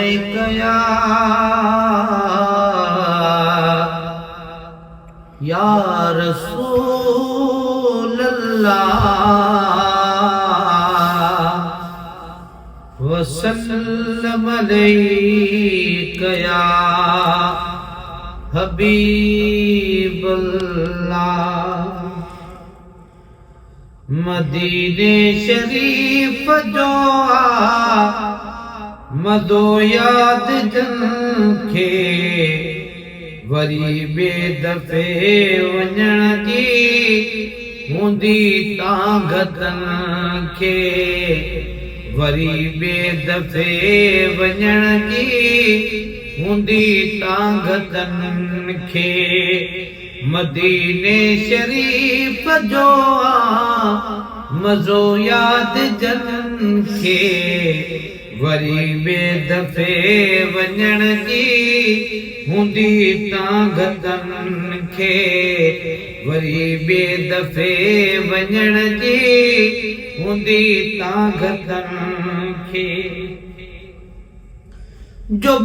अलैक या रसूल अल्लाह वसल्लम अलैक या हबीब अल्लाह। मदीने शरीफ जो मदो याद जंखे वरी बेदफ़े वञण जी हूंदी तांगतन खे, वरी बेदफ़े वञण जी हूंदी तांगतन खे। मदीने शरीफ जो मज़ो याद जंखे वरी बेदफ़े वञण जी हूंदी तांगतन खे, वरी बेदफ़े वञण जी हूंदी तांगतन खे। जो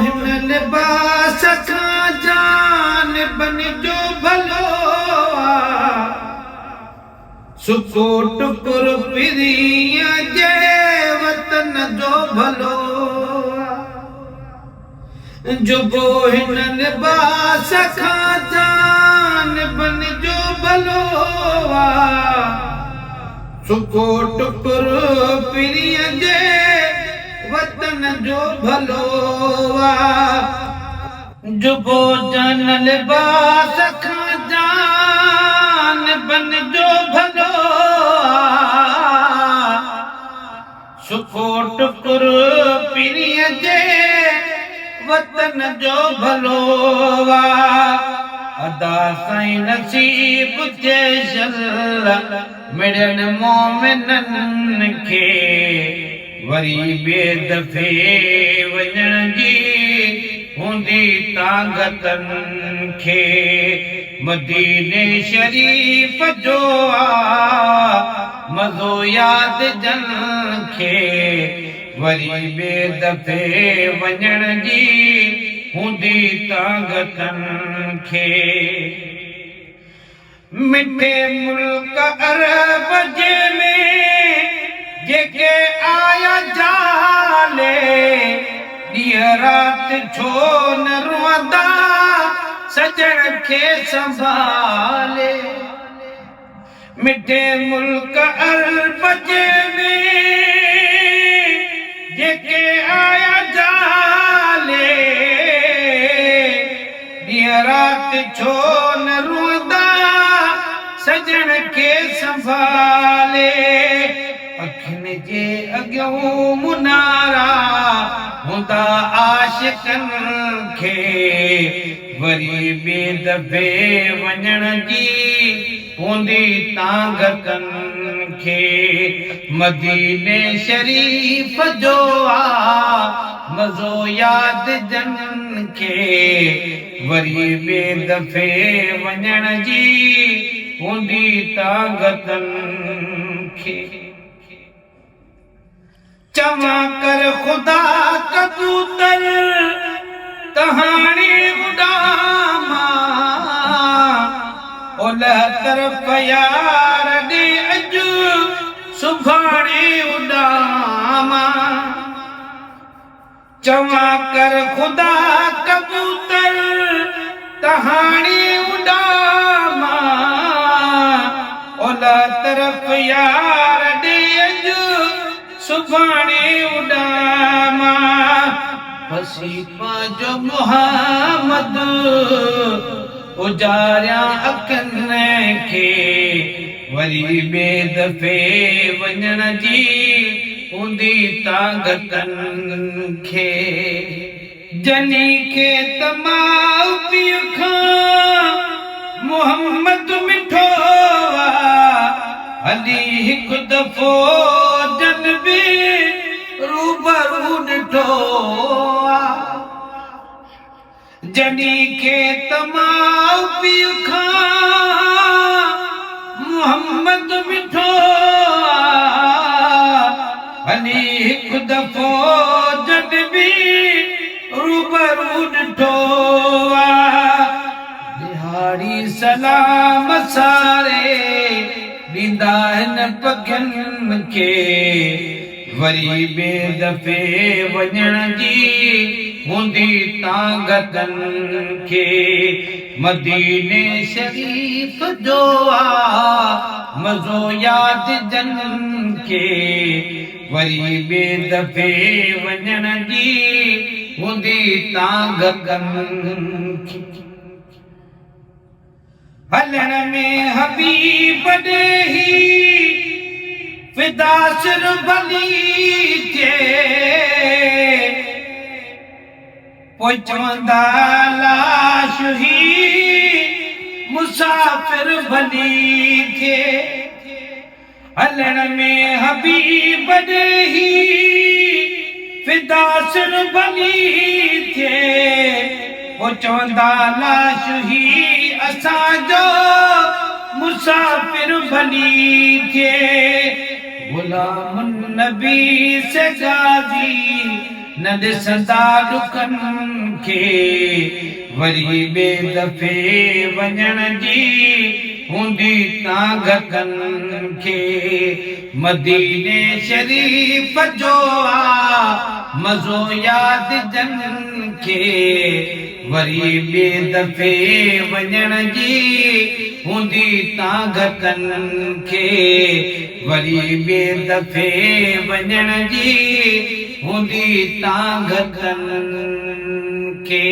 हिन लिबास खां जान बनिजो भलो सुको टुकुर पिरीअ जे वतन जो भलो। जो हिन लिबास खां जान बनिजो भलो सुको टुकुर पिरीअ जे वतन जो भलो। जुबो जन लिबास खां जान बनिजो भलो सुको टुकुर पिरीअ जे वतन जो भलो। अदा साईं नसीब जे शल मिड़न मोमिनन खे वरी बेदफ़े वञण जी हूंदी तांगतन खे। मदीने शरीफ जो मज़ो याद जंखे वरी बेदफ़े वञण जी हूंदी तांगतन खे। मिठे मुल्क अरब जे में जेके आया जाले ॾींहं राति छो न रुअंदा सजण खे संभाले। मिठे मुल्क अरब जे में जेके आया जाले ॾींहं राति छो न रुअंदा सजण खे संभाले। अखियुनि जे अॻियों मुनारा हूंदा आशिकन खे वरी बेदफ़े वञण जी हूंदी तांगतन खे। मदीने शरीफ जो मज़ो याद जंखे वरी बेदफ़े वञण जी हूंदी तांगतन खे। चवा कर खुदा कबूतर कहानी उडामा ओलह तरफ़ यार ॾे अॼु सुभाणे उडामा। चवा कर खुदा कबूतर कहानी उडामा ओलह तरफ़ यार ॾे अॼु सुभाणे उडामा। फसी पांजो मुहम्मद उजारिया अखियुनि खे वरी बेदफ़े वञण जी हूंदी तांगतन खे। जनी खे तमाम पीउ खां मुहम्मद मिठो हली हिकु दफ़ो जन बि रूबरू ॾिठो। जनी खे तमाम पीउ खां मुहम्मद मिठो हली हिकु दफ़ो जन बि रूबरू ॾिठो दिहाड़ी सलाम सारे ॾींदा आहिनि पखियुनि खे वरी ॿिए दफ़े वञण जी हूंदी ताक़तनि खे मदीने शरीफ़ जो मज़ो यादि जन खे वरी ॿिए दफ़े वञण जी हूंदी ताक़तनि खे हलण में हबीब ॾेही फिदा सिर भली थिए पोइ चवंदा लाश ही मुसाफ़िर भली थिए हलण में हबीब ॾेही फिदा सिर भली थिए पोइ चवंदा लाश ही असांजो मुसाफ़िर भली थिए गुलाम नबी से गाज़ी न ॾिसंदा ॾुखनि खे वरी ॿिए दफ़े वञण जी हूंदी ताक़तनि खे मदीने शरीफ़ जो मज़ो यादि जन खे वरी ॿिए दफ़े वञण जी हूंदी ताक़तनि खे वरी ॿिए दफ़े वञण जी हूंदी ताक़तनि खे